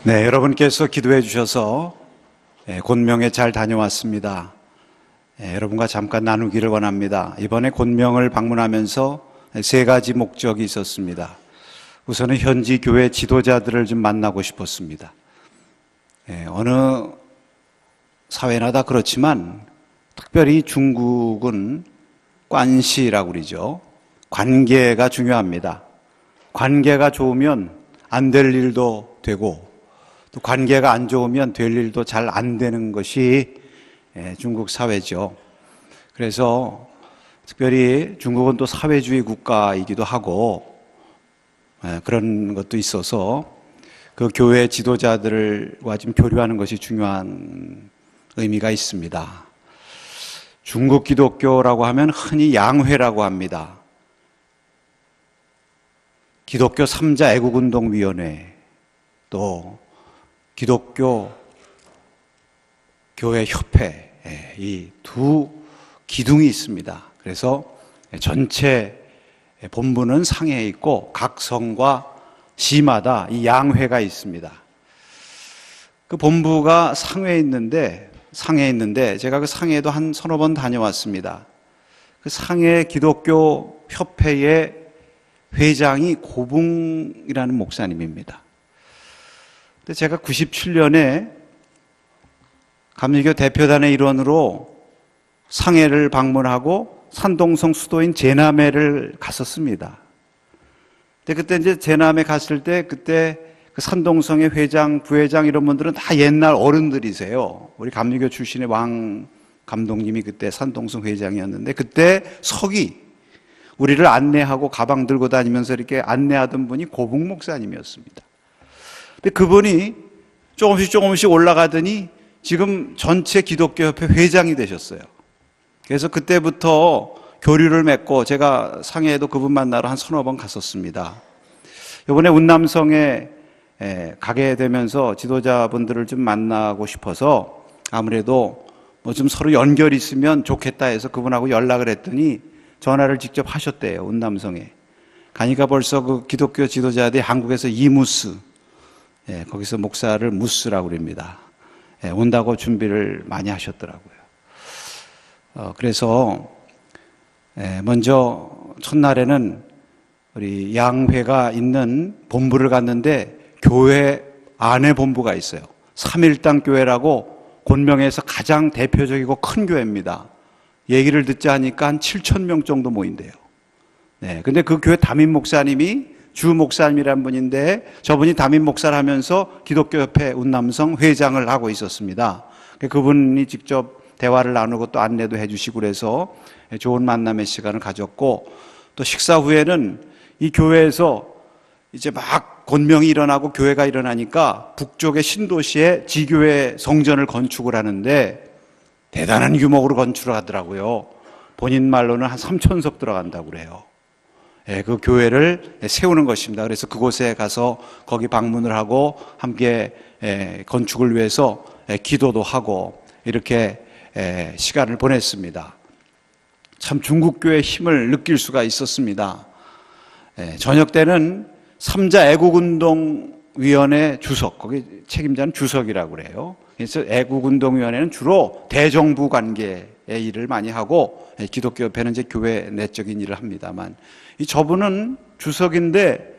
네, 여러분께서 기도해 주셔서 곤명에 잘 다녀왔습니다. 여러분과 잠깐 나누기를 원합니다. 이번에 곤명을 방문하면서 세 가지 목적이 있었습니다. 우선은 현지 교회 지도자들을 좀 만나고 싶었습니다. 어느 사회나 다 그렇지만 특별히 중국은 관시라고 그러죠. 관계가 중요합니다. 관계가 좋으면 안 될 일도 되고 또 관계가 안 좋으면 될 일도 잘 안 되는 것이 중국 사회죠. 그래서 특별히 중국은 또 사회주의 국가이기도 하고 그런 것도 있어서 그 교회 지도자들과 좀 교류하는 것이 중요한 의미가 있습니다. 중국 기독교라고 하면 흔히 양회라고 합니다. 기독교 3자 애국운동위원회, 또 기독교 교회 협회, 이 두 기둥이 있습니다. 그래서 전체 본부는 상해에 있고 각 성과 시마다 이 양회가 있습니다. 그 본부가 상해에 있는데 제가 그 상해에도 한 서너 번 다녀왔습니다. 그 상해 기독교 협회의 회장이 고붕이라는 목사님입니다. 근데 제가 97년에 감리교 대표단의 일원으로 상해를 방문하고 산동성 수도인 제남해를 갔었습니다. 근데 그때 이제 제남해 갔을 때 그때 그 산동성의 회장, 부회장 이런 분들은 다 옛날 어른들이세요. 우리 감리교 출신의 왕 감독님이 그때 산동성 회장이었는데 그때 서기 우리를 안내하고 가방 들고 다니면서 이렇게 안내하던 분이 고붕 목사님이었습니다. 근데 그분이 조금씩 올라가더니 지금 전체 기독교협회 회장이 되셨어요. 그래서 그때부터 교류를 맺고 제가 상해에도 그분 만나러 한 서너 번 갔었습니다. 이번에 운남성에 가게 되면서 지도자분들을 좀 만나고 싶어서 아무래도 뭐 좀 서로 연결이 있으면 좋겠다 해서 그분하고 연락을 했더니 전화를 직접 하셨대요. 운남성에. 가니까 벌써 그 기독교 지도자들이 한국에서 이무스, 거기서 목사를 무스라고 그럽니다. 온다고 준비를 많이 하셨더라고요. 그래서 먼저 첫날에는 우리 양회가 있는 본부를 갔는데 교회 안에 본부가 있어요. 삼일당 교회라고 곤명에서 가장 대표적이고 큰 교회입니다. 얘기를 듣자 하니까 한 7,000명 정도 모인대요. 근데 그 교회 담임 목사님이 주 목사님이란 분인데 저분이 담임 목사를 하면서 기독교협회 운남성 회장을 하고 있었습니다. 그분이 직접 대화를 나누고 또 안내도 해주시고 그래서 좋은 만남의 시간을 가졌고 또 식사 후에는 이 교회에서 이제 막 곤명이 일어나고 교회가 일어나니까 북쪽의 신도시에 지교회 성전을 건축을 하는데 대단한 규모로 건축을 하더라고요. 본인 말로는 한 3,000석 들어간다고 그래요. 그 교회를 세우는 것입니다. 그래서 그곳에 가서 거기 방문을 하고 함께 건축을 위해서 기도도 하고 이렇게 시간을 보냈습니다. 참 중국교회의 힘을 느낄 수가 있었습니다. 저녁 때는 3자 애국운동위원회 주석, 거기 책임자는 주석이라고 그래요. 그래서 애국운동위원회는 주로 대정부 관계의 일을 많이 하고 기독교협회는 이제 교회 내적인 일을 합니다만 이 저분은 주석인데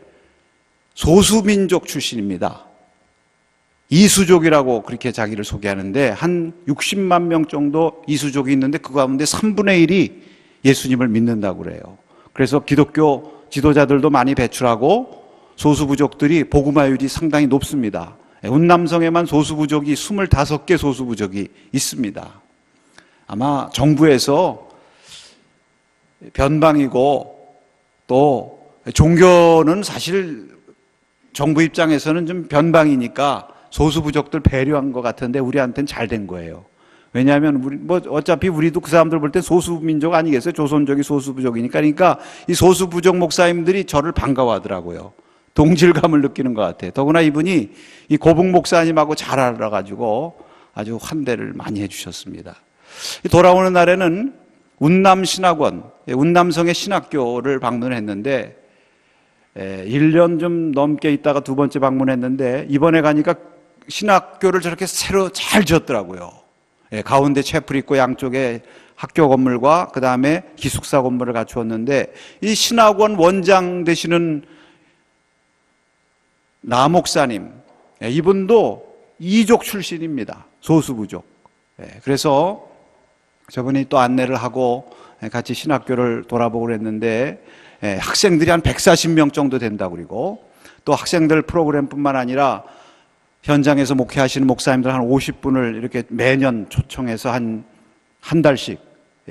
소수민족 출신입니다. 이수족이라고 그렇게 자기를 소개하는데 한 60만 명 정도 이수족이 있는데 그 가운데 3분의 1이 예수님을 믿는다고 그래요. 그래서 기독교 지도자들도 많이 배출하고 소수부족들이 복음화율이 상당히 높습니다. 운남성에만 소수부족이 25개 소수부족이 있습니다. 아마 정부에서 변방이고 또 종교는 사실 정부 입장에서는 좀 변방이니까 소수부족들 배려한 것 같은데 우리한테는 잘 된 거예요. 왜냐하면 어차피 우리도 그 사람들 볼 때 소수민족 아니겠어요? 조선족이 소수부족이니까. 그러니까 이 소수부족 목사님들이 저를 반가워하더라고요. 동질감을 느끼는 것 같아요. 더구나 이분이 이 고붕 목사님하고 잘 알아가지고 아주 환대를 많이 해주셨습니다. 돌아오는 날에는 운남신학원, 운남성의 신학교를 방문했는데 1년 좀 넘게 있다가 두 번째 방문했는데 이번에 가니까 신학교를 저렇게 새로 잘 지었더라고요. 예, 가운데 채플 있고 양쪽에 학교 건물과 그 다음에 기숙사 건물을 갖추었는데, 이 신학원 원장 되시는 나 목사님, 예, 이분도 이족 출신입니다. 소수부족. 예, 그래서 저분이 또 안내를 하고 같이 신학교를 돌아보고 그랬는데, 예, 학생들이 한 140명 정도 된다고, 그리고 또 학생들 프로그램뿐만 아니라 현장에서 목회하시는 목사님들 한 50분을 이렇게 매년 초청해서 한 달씩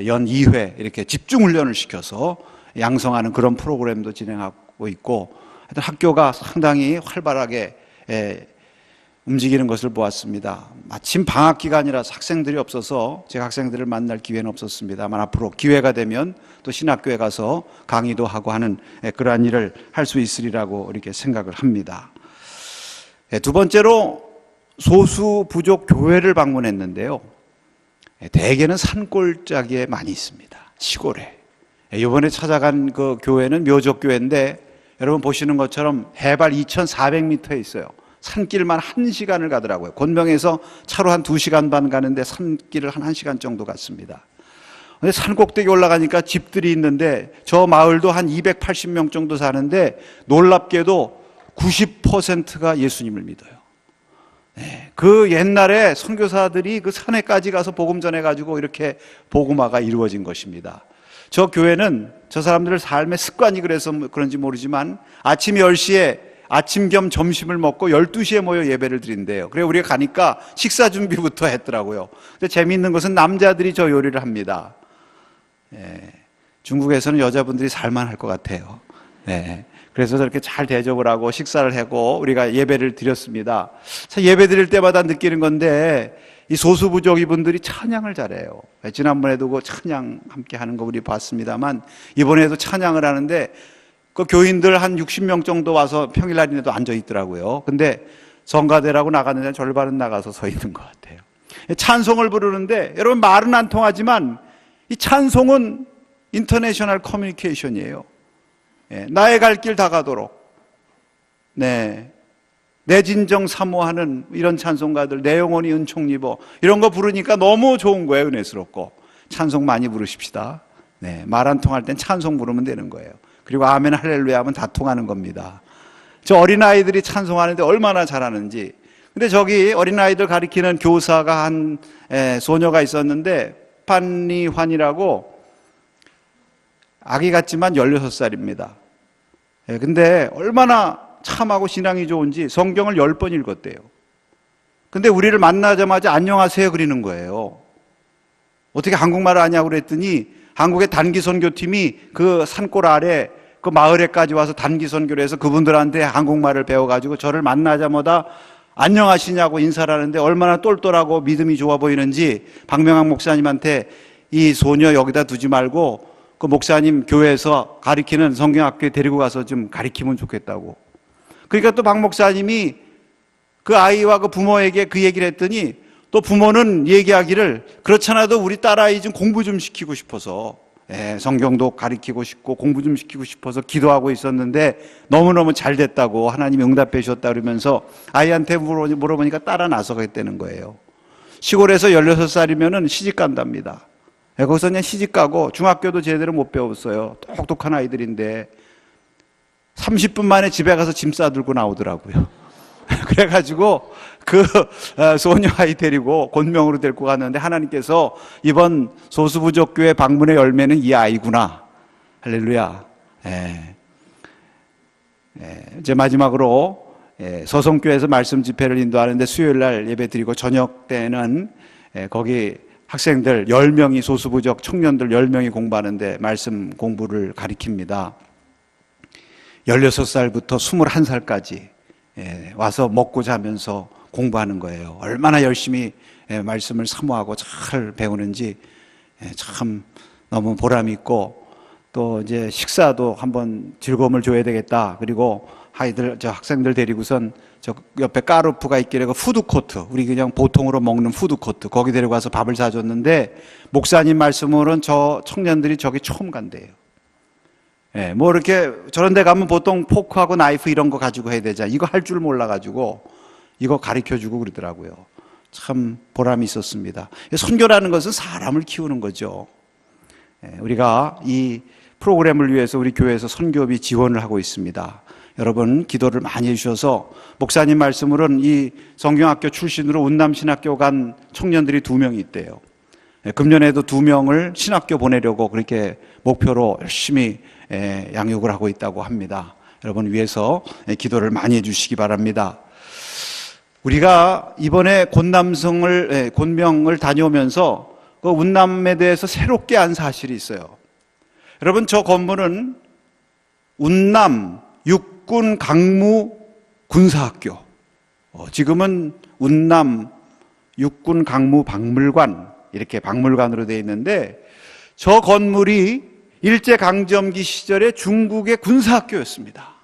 연 2회 이렇게 집중훈련을 시켜서 양성하는 그런 프로그램도 진행하고 있고, 하여튼 학교가 상당히 활발하게 움직이는 것을 보았습니다. 마침 방학 기간이라서 학생들이 없어서 제가 학생들을 만날 기회는 없었습니다만, 앞으로 기회가 되면 또 신학교에 가서 강의도 하고 하는 그러한 일을 할 수 있으리라고 이렇게 생각을 합니다. 두 번째로 소수 부족 교회를 방문했는데요. 대개는 산골짜기에 많이 있습니다. 시골에. 이번에 찾아간 그 교회는 묘족교회인데, 여러분 보시는 것처럼 해발 2,400m에 있어요. 산길만 1시간을 가더라고요. 권명에서 차로 한 2시간 반 가는데 산길을 한 1시간 정도 갔습니다. 근데 산 꼭대기 올라가니까 집들이 있는데, 저 마을도 한 280명 정도 사는데 놀랍게도 90%가 예수님을 믿어요. 네, 그 옛날에 선교사들이 그 산에까지 가서 복음 전해가지고 이렇게 복음화가 이루어진 것입니다. 저 교회는 저 사람들의 삶의 습관이 그래서 그런지 모르지만 아침 10시에 아침 겸 점심을 먹고 12시에 모여 예배를 드린대요. 그래 우리가 가니까 식사 준비부터 했더라고요. 근데 재미있는 것은 남자들이 저 요리를 합니다. 네, 중국에서는 여자분들이 살만할 것 같아요. 네, 그래서 저렇게 잘 대접을 하고 식사를 하고 우리가 예배를 드렸습니다. 예배 드릴 때마다 느끼는 건데, 이 소수부족 이분들이 찬양을 잘해요. 지난번에도 그 찬양 함께 하는 거 우리 봤습니다만, 이번에도 찬양을 하는데 그 교인들 한 60명 정도 와서 평일날인데도 앉아 있더라고요. 근데 성가대라고 나갔는데 절반은 나가서 서 있는 것 같아요. 찬송을 부르는데, 여러분 말은 안 통하지만 이 찬송은 인터내셔널 커뮤니케이션이에요. 나의 갈 길 다 가도록, 네, 내 진정 사모하는 이런 찬송가들, 내 영혼이 은총 입어, 이런 거 부르니까 너무 좋은 거예요. 은혜스럽고. 찬송 많이 부르십시다. 네, 말 안 통할 땐 찬송 부르면 되는 거예요. 그리고 아멘 할렐루야 하면 다 통하는 겁니다. 저 어린아이들이 찬송하는데 얼마나 잘하는지. 근데 저기 어린아이들 가리키는 교사가 한 소녀가 있었는데, 판리환이라고, 아기 같지만 16살입니다. 근데 얼마나 참하고 신앙이 좋은지 성경을 10번 읽었대요. 근데 우리를 만나자마자 안녕하세요 그리는 거예요. 어떻게 한국말을 하냐고 그랬더니, 한국의 단기 선교팀이 그 산골 아래 그 마을에까지 와서 단기 선교를 해서 그분들한테 한국말을 배워가지고 저를 만나자마자 안녕하시냐고 인사를 하는데, 얼마나 똘똘하고 믿음이 좋아 보이는지 박명학 목사님한테 이 소녀 여기다 두지 말고 그 목사님 교회에서 가르치는 성경학교에 데리고 가서 좀 가르치면 좋겠다고. 그러니까 또 박 목사님이 그 아이와 그 부모에게 그 얘기를 했더니, 또 부모는 얘기하기를, 그렇잖아도 우리 딸아이 좀 공부 좀 시키고 싶어서, 성경도 가르치고 싶고 공부 좀 시키고 싶어서 기도하고 있었는데 너무너무 잘 됐다고 하나님이 응답해 주셨다 그러면서 아이한테 물어보니까 따라 나서겠다는 거예요. 시골에서 16살이면 시집 간답니다. 거기서 그냥 시집 가고 중학교도 제대로 못 배웠어요. 똑똑한 아이들인데 30분 만에 집에 가서 짐 싸들고 나오더라고요. 그래가지고 그 소녀 아이 데리고 권명으로 데리고 갔는데, 하나님께서 이번 소수부족교회 방문의 열매는 이 아이구나. 할렐루야. 이제 마지막으로 서성교회에서 말씀 집회를 인도하는데, 수요일 날 예배 드리고 저녁 때는 거기 학생들 10명이, 소수부족 청년들 10명이 공부하는데 말씀 공부를 가리킵니다. 16살부터 21살까지 와서 먹고 자면서 공부하는 거예요. 얼마나 열심히 말씀을 사모하고 잘 배우는지 참 너무 보람이 있고, 또 이제 식사도 한번 즐거움을 줘야 되겠다. 그리고 저 학생들 데리고선 저 옆에 까르푸가 있길래 그 푸드코트, 우리 그냥 보통으로 먹는 푸드코트, 거기 데리고 가서 밥을 사줬는데, 목사님 말씀으로는 저 청년들이 저기 처음 간대요. 뭐 이렇게 저런 데 가면 보통 포크하고 나이프 이런 거 가지고 해야 되잖아. 이거 할 줄 몰라가지고 이거 가르쳐주고 그러더라고요. 참 보람이 있었습니다. 선교라는 것은 사람을 키우는 거죠. 우리가 이 프로그램을 위해서 우리 교회에서 선교비 지원을 하고 있습니다. 여러분 기도를 많이 해주셔서 목사님 말씀으로는 이 성경학교 출신으로 운남신학교 간 청년들이 2명이 있대요. 금년에도 2명을 신학교 보내려고 그렇게 목표로 열심히 양육을 하고 있다고 합니다. 여러분 위해서 기도를 많이 해주시기 바랍니다. 우리가 이번에 곤명을 다녀오면서 그 운남에 대해서 새롭게 안 사실이 있어요. 여러분 저 건물은 운남 육군 강무 군사학교, 지금은 운남 육군 강무 박물관, 이렇게 박물관으로 되어 있는데 저 건물이 일제강점기 시절에 중국의 군사학교였습니다.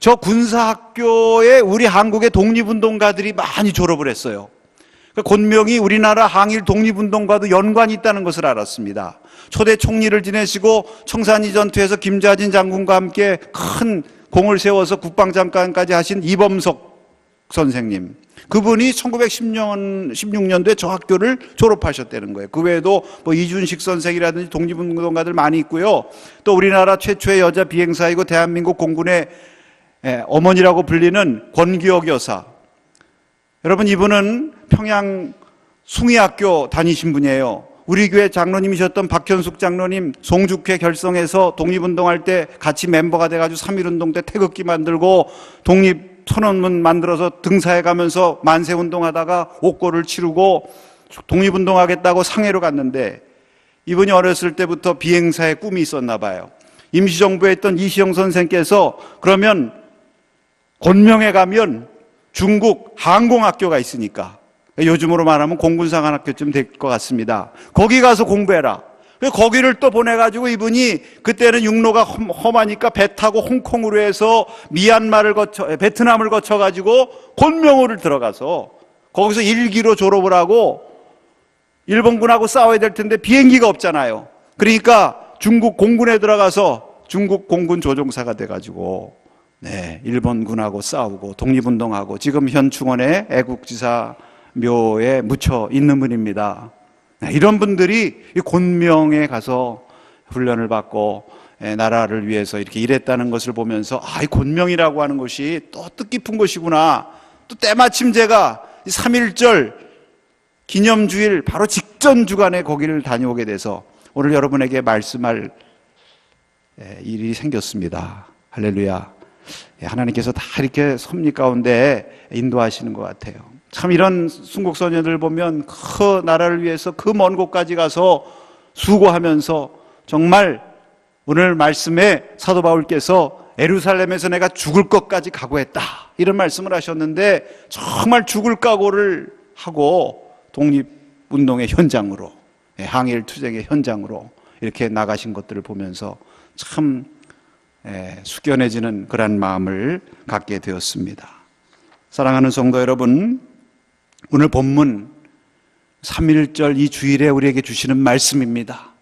저 군사학교에 우리 한국의 독립운동가들이 많이 졸업을 했어요. 곤명이 우리나라 항일 독립운동과도 연관이 있다는 것을 알았습니다. 초대 총리를 지내시고 청산리 전투에서 김좌진 장군과 함께 큰 공을 세워서 국방장관까지 하신 이범석 선생님, 그분이 1916년도에 저 학교를 졸업하셨다는 거예요. 그 외에도 뭐 이준식 선생이라든지 독립운동가들 많이 있고요. 또 우리나라 최초의 여자 비행사이고 대한민국 공군의 어머니라고 불리는 권기옥 여사, 여러분 이분은 평양 숭의학교 다니신 분이에요. 우리 교회 장로님이셨던 박현숙 장로님 송죽회 결성해서 독립운동할 때 같이 멤버가 돼가지고 3.1운동 때 태극기 만들고 독립선언문 만들어서 등사해 가면서 만세운동하다가 옥고를 치르고 독립운동하겠다고 상해로 갔는데 이분이 어렸을 때부터 비행사에 꿈이 있었나 봐요. 임시정부에 있던 이시영 선생께서 그러면 곤명에 가면 중국 항공학교가 있으니까 요즘으로 말하면 공군사관학교쯤 될 것 같습니다. 거기 가서 공부해라. 거기를 또 보내가지고 이분이 그때는 육로가 험하니까 배 타고 홍콩으로 해서 미얀마를 거쳐 베트남을 거쳐가지고 곤명호를 들어가서 거기서 1기로 졸업을 하고 일본군하고 싸워야 될 텐데 비행기가 없잖아요. 그러니까 중국 공군에 들어가서 중국 공군 조종사가 돼가지고 일본군하고 싸우고 독립운동하고 지금 현충원에 애국지사 묘에 묻혀 있는 분입니다. 이런 분들이 곤명에 가서 훈련을 받고 나라를 위해서 이렇게 일했다는 것을 보면서 이 곤명이라고 하는 것이 또 뜻깊은 것이구나. 또 때마침 제가 3.1절 기념주일 바로 직전 주간에 거기를 다녀오게 돼서 오늘 여러분에게 말씀할 일이 생겼습니다. 할렐루야. 하나님께서 다 이렇게 섭리 가운데 인도하시는 것 같아요. 참 이런 순국소녀들 보면 그 나라를 위해서 그 먼 곳까지 가서 수고하면서 정말 오늘 말씀에 사도 바울께서 예루살렘에서 내가 죽을 것까지 각오했다 이런 말씀을 하셨는데 정말 죽을 각오를 하고 독립운동의 현장으로 항일 투쟁의 현장으로 이렇게 나가신 것들을 보면서 참 숙연해지는 그런 마음을 갖게 되었습니다. 사랑하는 성도 여러분, 오늘 본문 3.1절 이 주일에 우리에게 주시는 말씀입니다.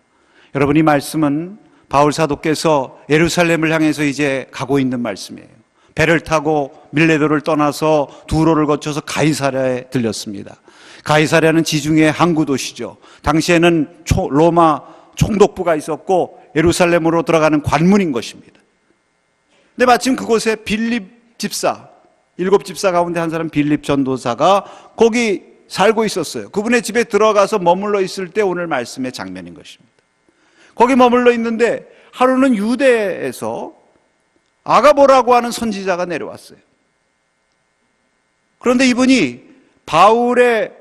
여러분 이 말씀은 바울 사도께서 예루살렘을 향해서 이제 가고 있는 말씀이에요. 배를 타고 밀레도를 떠나서 두로를 거쳐서 가이사랴에 들렸습니다. 가이사랴는 지중해 항구 도시죠. 당시에는 로마 총독부가 있었고 예루살렘으로 들어가는 관문인 것입니다. 근데 마침 그곳에 빌립 집사, 7집사 가운데 한 사람 빌립 전도사가 거기 살고 있었어요. 그분의 집에 들어가서 머물러 있을 때 오늘 말씀의 장면인 것입니다. 거기 머물러 있는데 하루는 유대에서 아가보라고 하는 선지자가 내려왔어요. 그런데 이분이 바울의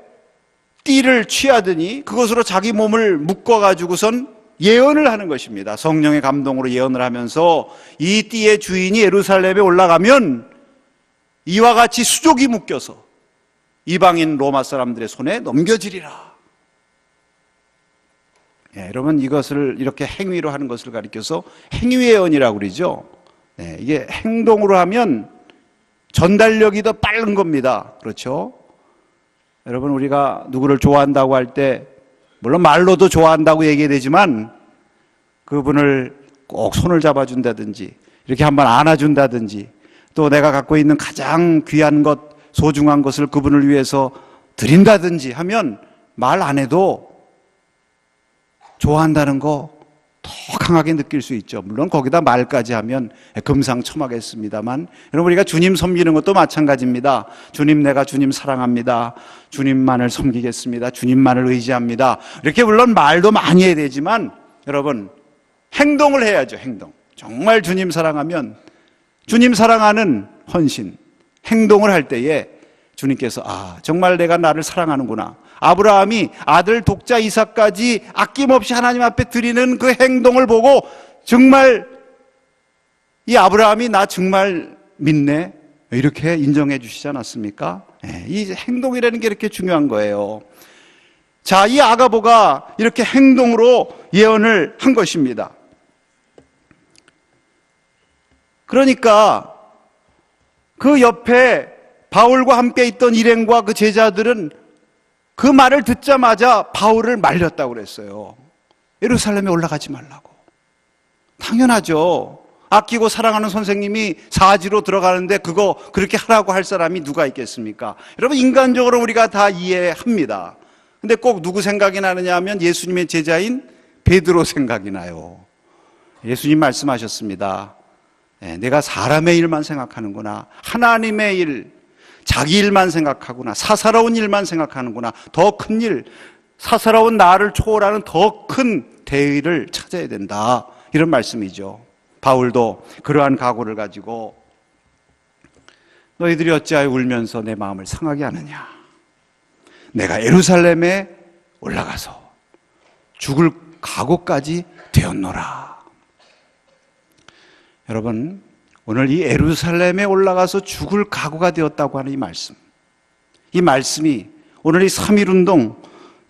띠를 취하더니 그것으로 자기 몸을 묶어가지고선 예언을 하는 것입니다. 성령의 감동으로 예언을 하면서 이 띠의 주인이 예루살렘에 올라가면 이와 같이 수족이 묶여서 이방인 로마 사람들의 손에 넘겨지리라. 여러분 이것을 이렇게 행위로 하는 것을 가리켜서 행위예언이라고 그러죠. 이게 행동으로 하면 전달력이 더 빠른 겁니다. 그렇죠? 여러분 우리가 누구를 좋아한다고 할 때 물론 말로도 좋아한다고 얘기되지만 그분을 꼭 손을 잡아준다든지 이렇게 한번 안아준다든지 또 내가 갖고 있는 가장 귀한 것 소중한 것을 그분을 위해서 드린다든지 하면 말 안 해도 좋아한다는 거 더 강하게 느낄 수 있죠. 물론 거기다 말까지 하면 금상첨화겠습니다만, 여러분, 우리가 주님 섬기는 것도 마찬가지입니다. 주님, 내가 주님 사랑합니다. 주님만을 섬기겠습니다. 주님만을 의지합니다. 이렇게 물론 말도 많이 해야 되지만 여러분, 행동을 해야죠. 행동. 정말 주님 사랑하면 주님 사랑하는 헌신, 행동을 할 때에 주님께서 정말 내가 나를 사랑하는구나. 아브라함이 아들 독자 이삭까지 아낌없이 하나님 앞에 드리는 그 행동을 보고 정말 이 아브라함이 나 정말 믿네, 이렇게 인정해 주시지 않았습니까? 이 행동이라는 게 이렇게 중요한 거예요. 자, 이 아가보가 이렇게 행동으로 예언을 한 것입니다. 그러니까 그 옆에 바울과 함께 있던 일행과 그 제자들은 그 말을 듣자마자 바울을 말렸다고 그랬어요. 예루살렘에 올라가지 말라고. 당연하죠. 아끼고 사랑하는 선생님이 사지로 들어가는데 그거 그렇게 하라고 할 사람이 누가 있겠습니까? 여러분, 인간적으로 우리가 다 이해합니다. 근데 꼭 누구 생각이 나느냐 하면 예수님의 제자인 베드로 생각이 나요. 예수님 말씀하셨습니다. 내가 사람의 일만 생각하는구나. 하나님의 일, 자기 일만 생각하구나. 사사로운 일만 생각하는구나. 더 큰 일, 사사로운 나를 초월하는 더 큰 대의를 찾아야 된다. 이런 말씀이죠. 바울도 그러한 각오를 가지고 너희들이 어찌하여 울면서 내 마음을 상하게 하느냐. 내가 예루살렘에 올라가서 죽을 각오까지 되었노라. 여러분, 오늘 이 예루살렘에 올라가서 죽을 각오가 되었다고 하는 이 말씀이 오늘 이 3.1운동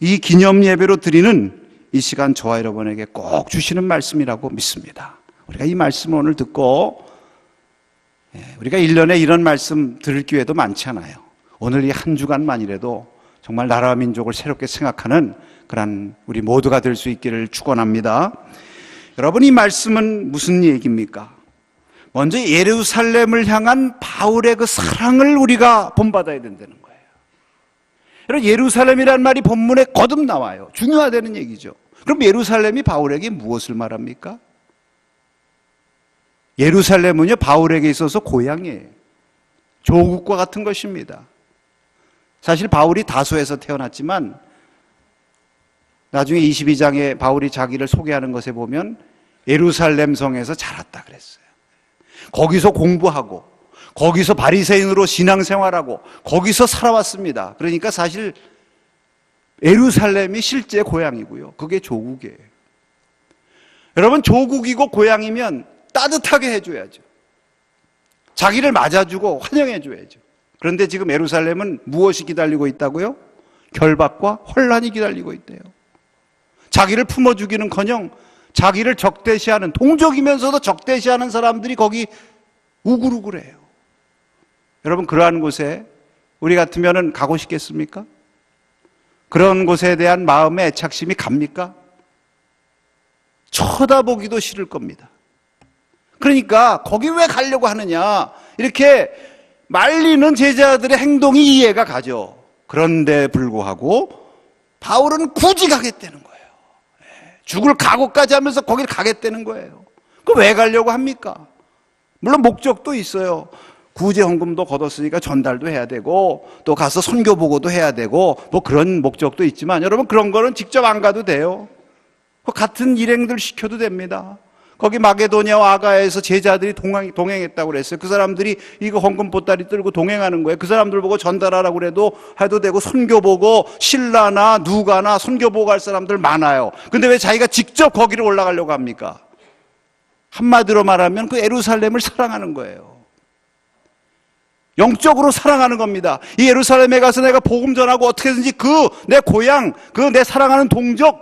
이 기념 예배로 드리는 이 시간 저와 여러분에게 꼭 주시는 말씀이라고 믿습니다. 우리가 이 말씀을 오늘 듣고, 우리가 1년에 이런 말씀 들을 기회도 많지 않아요. 오늘 이 한 주간만이라도 정말 나라와 민족을 새롭게 생각하는 그런 우리 모두가 될 수 있기를 축원합니다. 여러분, 이 말씀은 무슨 얘기입니까? 먼저 예루살렘을 향한 바울의 그 사랑을 우리가 본받아야 된다는 거예요. 여러분, 예루살렘이라는 말이 본문에 거듭 나와요. 중요하다는 얘기죠. 그럼 예루살렘이 바울에게 무엇을 말합니까? 예루살렘은요, 바울에게 있어서 고향이에요. 조국과 같은 것입니다. 사실 바울이 다소에서 태어났지만 나중에 22장에 바울이 자기를 소개하는 것에 보면 예루살렘 성에서 자랐다 그랬어요. 거기서 공부하고 거기서 바리새인으로 신앙생활하고 거기서 살아왔습니다. 그러니까 사실 예루살렘이 실제 고향이고요, 그게 조국이에요. 여러분, 조국이고 고향이면 따뜻하게 해줘야죠. 자기를 맞아주고 환영해줘야죠. 그런데 지금 예루살렘은 무엇이 기다리고 있다고요? 결박과 혼란이 기다리고 있대요. 자기를 품어주기는커녕 자기를 적대시하는, 동족이면서도 적대시하는 사람들이 거기 우글우글해요. 여러분, 그러한 곳에 우리 같으면 가고 싶겠습니까? 그런 곳에 대한 마음의 애착심이 갑니까? 쳐다보기도 싫을 겁니다. 그러니까 거기 왜 가려고 하느냐, 이렇게 말리는 제자들의 행동이 이해가 가죠. 그런데 불구하고 바울은 굳이 가겠다는 거예요. 죽을 각오까지 하면서 거기를 가겠다는 거예요. 그 왜 가려고 합니까? 물론 목적도 있어요. 구제 헌금도 걷었으니까 전달도 해야 되고, 또 가서 선교 보고도 해야 되고, 뭐 그런 목적도 있지만, 여러분, 그런 거는 직접 안 가도 돼요. 같은 일행들 시켜도 됩니다. 거기 마게도냐와 아가야에서 제자들이 동행했다고 그랬어요. 그 사람들이 이거 헌금 보따리 들고 동행하는 거예요. 그 사람들 보고 전달하라고 그래도 해도 되고, 선교 보고 신라나 누가나 선교 보고 할 사람들 많아요. 근데 왜 자기가 직접 거기를 올라가려고 합니까? 한마디로 말하면 그 예루살렘을 사랑하는 거예요. 영적으로 사랑하는 겁니다. 이 예루살렘에 가서 내가 복음 전하고 어떻게든지 그 내 고향, 그 내 사랑하는 동족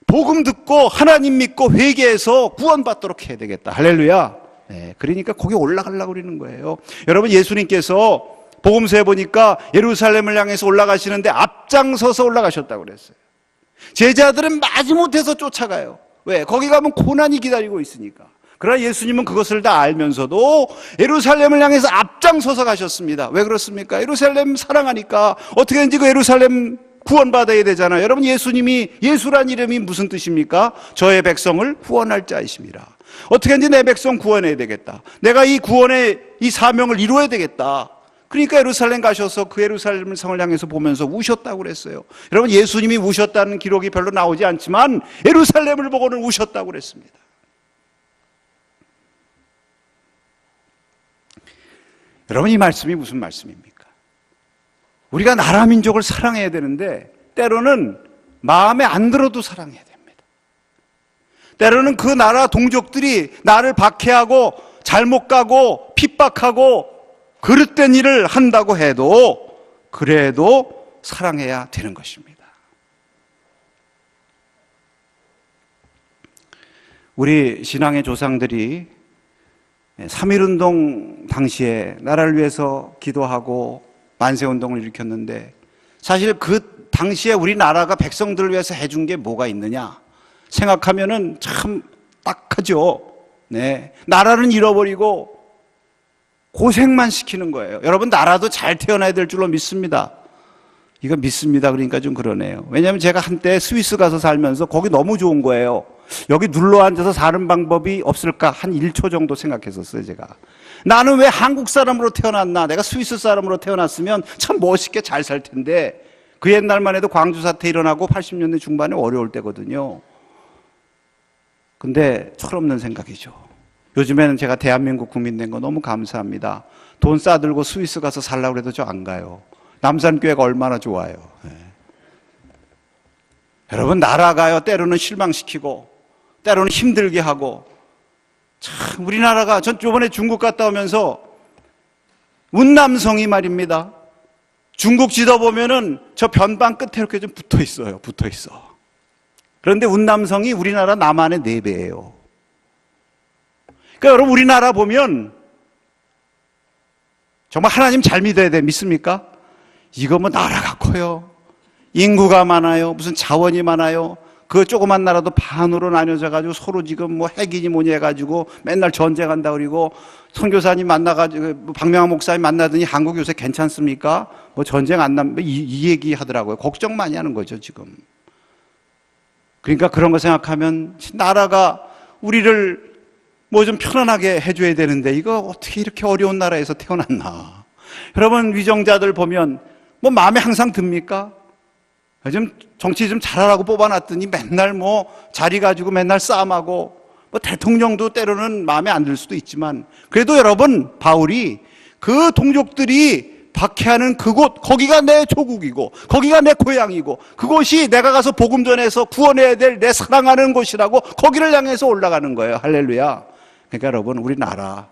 복음 듣고 하나님 믿고 회개해서 구원받도록 해야 되겠다. 할렐루야. 그러니까 거기 올라가려고 그러는 거예요. 여러분, 예수님께서 복음서에 보니까 예루살렘을 향해서 올라가시는데 앞장서서 올라가셨다고 그랬어요. 제자들은 마지못해서 쫓아가요. 왜? 거기 가면 고난이 기다리고 있으니까. 그러나 예수님은 그것을 다 알면서도 예루살렘을 향해서 앞장서서 가셨습니다. 왜 그렇습니까? 예루살렘 사랑하니까 어떻게든지 그 예루살렘 구원받아야 되잖아요. 여러분, 예수란 이름이 무슨 뜻입니까? 저의 백성을 구원할 자이십니다. 어떻게든지 내 백성 구원해야 되겠다. 내가 이 구원의 이 사명을 이루어야 되겠다. 그러니까 예루살렘 가셔서 그 예루살렘 성을 향해서 보면서 우셨다고 그랬어요. 여러분, 예수님이 우셨다는 기록이 별로 나오지 않지만 예루살렘을 보고는 우셨다고 그랬습니다. 여러분, 이 말씀이 무슨 말씀입니까? 우리가 나라 민족을 사랑해야 되는데 때로는 마음에 안 들어도 사랑해야 됩니다. 때로는 그 나라 동족들이 나를 박해하고 잘못 가고 핍박하고 그릇된 일을 한다고 해도 그래도 사랑해야 되는 것입니다. 우리 신앙의 조상들이 3.1운동 당시에 나라를 위해서 기도하고 만세운동을 일으켰는데 사실 그 당시에 우리나라가 백성들을 위해서 해준 게 뭐가 있느냐 생각하면은 참 딱하죠. 네. 나라는 잃어버리고 고생만 시키는 거예요. 여러분, 나라도 잘 태어나야 될 줄로 믿습니다. 이거 믿습니다. 그러니까 좀 그러네요. 왜냐하면 제가 한때 스위스 가서 살면서 거기 너무 좋은 거예요. 여기 눌러앉아서 사는 방법이 없을까 한 1초 정도 생각했었어요. 제가 나는 왜 한국 사람으로 태어났나, 내가 스위스 사람으로 태어났으면 참 멋있게 잘 살 텐데. 그 옛날만 해도 광주 사태 일어나고 80년대 중반에 어려울 때거든요. 근데 철없는 생각이죠. 요즘에는 제가 대한민국 국민 된 거 너무 감사합니다. 돈 싸들고 스위스 가서 살라고 해도 저 안 가요. 남산교회가 얼마나 좋아요. 네. 여러분, 나라가요 때로는 실망시키고 때로는 힘들게 하고, 참 우리나라가, 전 이번에 중국 갔다 오면서 운남성이 말입니다. 중국 지도 보면은 저 변방 끝에 이렇게 좀 붙어 있어요. 붙어 있어. 그런데 운남성이 우리나라 남한의 4배예요. 그러니까 여러분, 우리나라 보면 정말 하나님 잘 믿어야 돼. 믿습니까? 이거 뭐 나라가 커요. 인구가 많아요. 무슨 자원이 많아요. 그 조그만 나라도 반으로 나뉘어져 가지고 서로 지금 뭐 핵이니 뭐니 해가지고 맨날 전쟁한다 그러고, 선교사님 만나가지고 박명환 목사님 만나더니 한국 요새 괜찮습니까? 뭐 전쟁 안 나면 이 얘기 하더라고요. 걱정 많이 하는 거죠 지금. 그러니까 그런 거 생각하면 나라가 우리를 뭐 좀 편안하게 해줘야 되는데 이거 어떻게 이렇게 어려운 나라에서 태어났나. 여러분, 위정자들 보면 뭐 마음에 항상 듭니까? 요즘 정치 좀 잘하라고 뽑아놨더니 맨날 뭐 자리 가지고 맨날 싸움하고, 뭐 대통령도 때로는 마음에 안 들 수도 있지만, 그래도 여러분, 바울이 그 동족들이 박해하는 그곳, 거기가 내 조국이고 거기가 내 고향이고 그곳이 내가 가서 복음 전해서 구원해야 될 내 사랑하는 곳이라고 거기를 향해서 올라가는 거예요. 할렐루야. 그러니까 여러분, 우리 나라,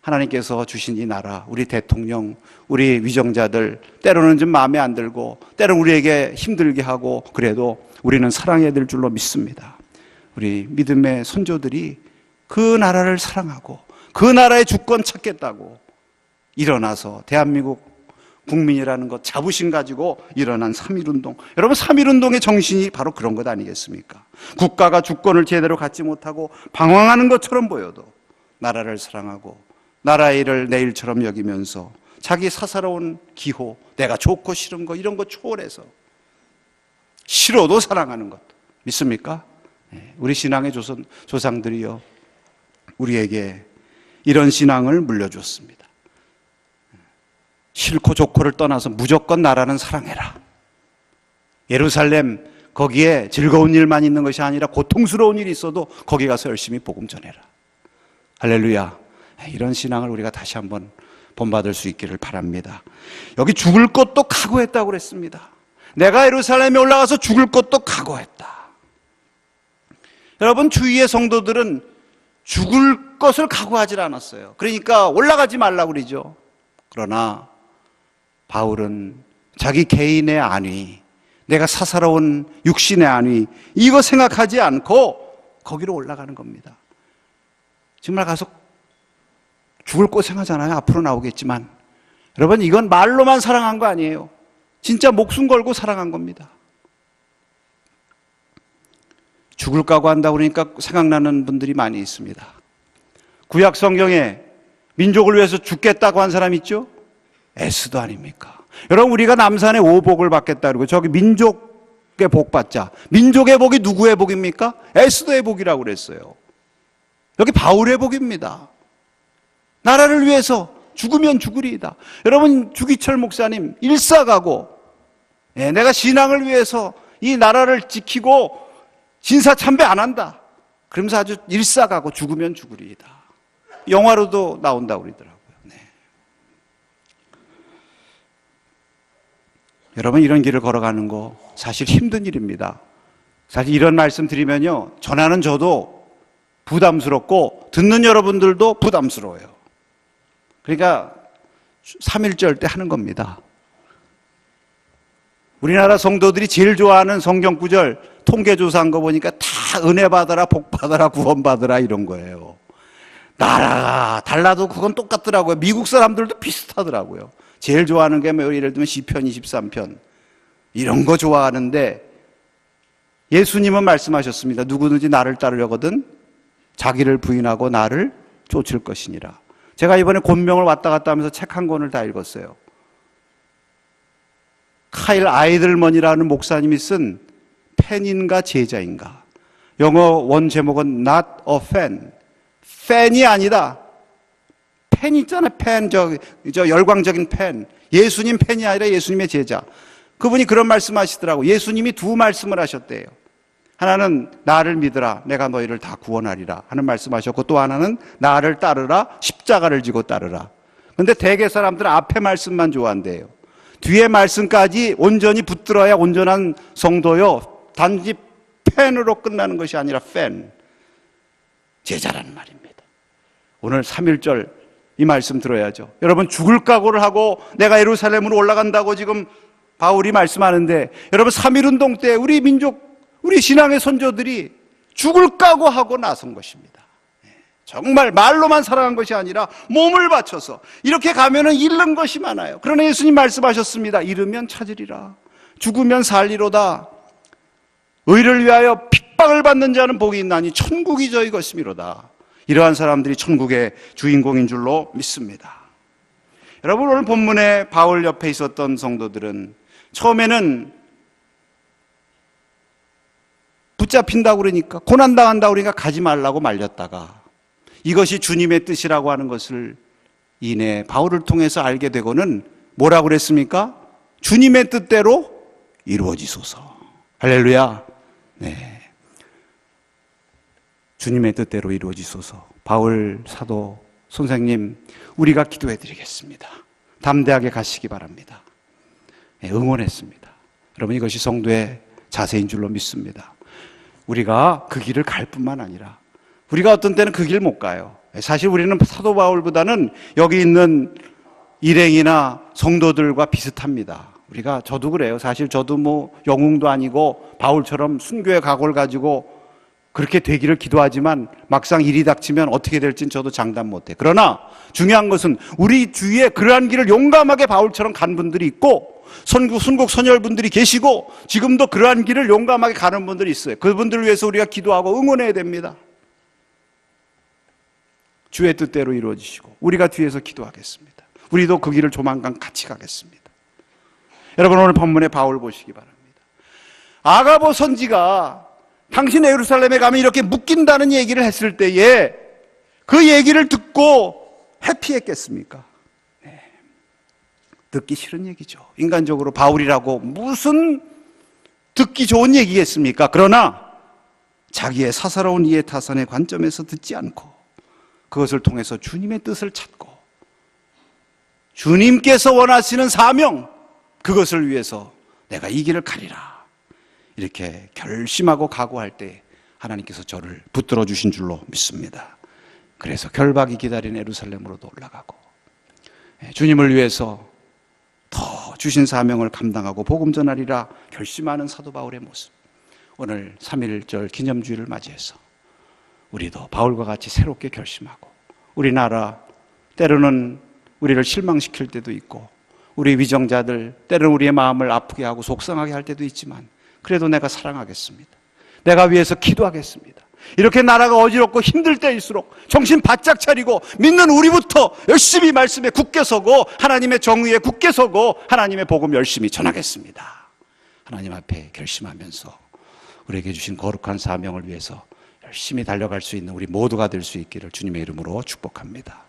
하나님께서 주신 이 나라, 우리 대통령, 우리 위정자들 때로는 좀 마음에 안 들고 때로는 우리에게 힘들게 하고, 그래도 우리는 사랑해야 될 줄로 믿습니다. 우리 믿음의 선조들이 그 나라를 사랑하고 그 나라의 주권 찾겠다고 일어나서 대한민국 국민이라는 것 자부심 가지고 일어난 3.1운동. 여러분, 3.1운동의 정신이 바로 그런 것 아니겠습니까? 국가가 주권을 제대로 갖지 못하고 방황하는 것처럼 보여도 나라를 사랑하고 나라의 일을 내 일처럼 여기면서 자기 사사로운 기호, 내가 좋고 싫은 거 이런 거 초월해서 싫어도 사랑하는 것. 믿습니까? 우리 신앙의 조상들이요, 우리에게 이런 신앙을 물려줬습니다. 싫고 좋고를 떠나서 무조건 나라는 사랑해라. 예루살렘, 거기에 즐거운 일만 있는 것이 아니라 고통스러운 일이 있어도 거기 가서 열심히 복음 전해라. 할렐루야. 이런 신앙을 우리가 다시 한번 본받을 수 있기를 바랍니다. 여기 죽을 것도 각오했다고 그랬습니다. 내가 예루살렘에 올라가서 죽을 것도 각오했다. 여러분, 주위의 성도들은 죽을 것을 각오하지 않았어요. 그러니까 올라가지 말라고 그러죠. 그러나 바울은 자기 개인의 안위, 내가 사사로운 육신의 안위, 이거 생각하지 않고 거기로 올라가는 겁니다. 정말 가서 죽을 것 생각하잖아요. 앞으로 나오겠지만. 여러분, 이건 말로만 사랑한 거 아니에요. 진짜 목숨 걸고 사랑한 겁니다. 죽을 각오한다고 그러니까 생각나는 분들이 많이 있습니다. 구약 성경에 민족을 위해서 죽겠다고 한 사람 있죠? 에스더 아닙니까? 여러분, 우리가 남산의 오복을 받겠다 그러고 저기 민족의 복 받자. 민족의 복이 누구의 복입니까? 에스더의 복이라고 그랬어요. 여기 바울의 복입니다. 나라를 위해서 죽으면 죽으리이다. 여러분, 주기철 목사님 일사가고, 내가 신앙을 위해서 이 나라를 지키고 진사참배 안 한다. 그러면서 아주 일사가고 죽으면 죽으리이다. 영화로도 나온다고 그러더라고요. 네. 여러분, 이런 길을 걸어가는 거 사실 힘든 일입니다. 사실 이런 말씀 드리면요, 전하는 저도 부담스럽고 듣는 여러분들도 부담스러워요. 그러니까 3.1절 때 하는 겁니다. 우리나라 성도들이 제일 좋아하는 성경 구절 통계조사한 거 보니까 다 은혜 받아라, 복 받아라, 구원 받아라 이런 거예요. 나라가 달라도 그건 똑같더라고요. 미국 사람들도 비슷하더라고요. 제일 좋아하는 게 뭐 예를 들면 시편 23편 이런 거 좋아하는데, 예수님은 말씀하셨습니다. 누구든지 나를 따르려거든 자기를 부인하고 나를 쫓을 것이니라. 제가 이번에 권명을 왔다 갔다 하면서 책 한 권을 다 읽었어요. 카일 아이들먼이라는 목사님이 쓴 팬인가 제자인가. 영어 원 제목은 Not a fan. 팬이 아니다. 팬 있잖아요. 팬, 저 열광적인 팬. 예수님 팬이 아니라 예수님의 제자. 그분이 그런 말씀 하시더라고요. 예수님이 두 말씀을 하셨대요. 하나는 나를 믿으라, 내가 너희를 다 구원하리라 하는 말씀하셨고, 또 하나는 나를 따르라, 십자가를 지고 따르라. 근데 대개 사람들은 앞에 말씀만 좋아한대요. 뒤에 말씀까지 온전히 붙들어야 온전한 성도요. 단지 팬으로 끝나는 것이 아니라 팬, 제자라는 말입니다. 오늘 3.1절 이 말씀 들어야죠. 여러분, 죽을 각오를 하고 내가 예루살렘으로 올라간다고 지금 바울이 말씀하는데, 여러분 3.1운동 때 우리 민족, 우리 신앙의 선조들이 죽을 각오하고 나선 것입니다. 정말 말로만 살아간 것이 아니라 몸을 바쳐서 이렇게 가면은 잃는 것이 많아요. 그러나 예수님 말씀하셨습니다. 잃으면 찾으리라. 죽으면 살리로다. 의를 위하여 핍박을 받는 자는 복이 있나니 천국이 저희 것이미로다. 이러한 사람들이 천국의 주인공인 줄로 믿습니다. 여러분, 오늘 본문에 바울 옆에 있었던 성도들은 처음에는 붙잡힌다고 그러니까, 고난당한다고 그러니까 가지 말라고 말렸다가 이것이 주님의 뜻이라고 하는 것을 이내 바울을 통해서 알게 되고는 뭐라고 그랬습니까? 주님의 뜻대로 이루어지소서. 할렐루야. 네. 주님의 뜻대로 이루어지소서. 바울 사도 선생님, 우리가 기도해 드리겠습니다. 담대하게 가시기 바랍니다. 네, 응원했습니다. 여러분, 이것이 성도의 자세인 줄로 믿습니다. 우리가 그 길을 갈 뿐만 아니라 우리가 어떤 때는 그 길 못 가요. 사실 우리는 사도 바울보다는 여기 있는 일행이나 성도들과 비슷합니다. 저도 그래요. 사실 저도 뭐 영웅도 아니고 바울처럼 순교의 각오를 가지고 그렇게 되기를 기도하지만 막상 일이 닥치면 어떻게 될진 저도 장담 못해. 그러나 중요한 것은 우리 주위에 그러한 길을 용감하게 바울처럼 간 분들이 있고, 순국 선열분들이 계시고, 지금도 그러한 길을 용감하게 가는 분들이 있어요. 그분들을 위해서 우리가 기도하고 응원해야 됩니다. 주의 뜻대로 이루어지시고 우리가 뒤에서 기도하겠습니다. 우리도 그 길을 조만간 같이 가겠습니다. 여러분, 오늘 본문의 바울 보시기 바랍니다. 아가보 선지가 당신 예루살렘에 가면 이렇게 묶인다는 얘기를 했을 때에 그 얘기를 듣고 해피했겠습니까? 네. 듣기 싫은 얘기죠. 인간적으로 바울이라고 무슨 듣기 좋은 얘기겠습니까? 그러나 자기의 사사로운 이해타산의 관점에서 듣지 않고 그것을 통해서 주님의 뜻을 찾고 주님께서 원하시는 사명, 그것을 위해서 내가 이 길을 가리라, 이렇게 결심하고 각오할 때 하나님께서 저를 붙들어 주신 줄로 믿습니다. 그래서 결박이 기다린 예루살렘으로도 올라가고 주님을 위해서 더 주신 사명을 감당하고 복음 전하리라 결심하는 사도 바울의 모습, 오늘 3.1절 기념주일을 맞이해서 우리도 바울과 같이 새롭게 결심하고, 우리나라 때로는 우리를 실망시킬 때도 있고, 우리 위정자들 때로는 우리의 마음을 아프게 하고 속상하게 할 때도 있지만, 그래도 내가 사랑하겠습니다. 내가 위해서 기도하겠습니다. 이렇게 나라가 어지럽고 힘들 때일수록 정신 바짝 차리고 믿는 우리부터 열심히 말씀에 굳게 서고 하나님의 정의에 굳게 서고 하나님의 복음 열심히 전하겠습니다. 하나님 앞에 결심하면서 우리에게 주신 거룩한 사명을 위해서 열심히 달려갈 수 있는 우리 모두가 될 수 있기를 주님의 이름으로 축복합니다.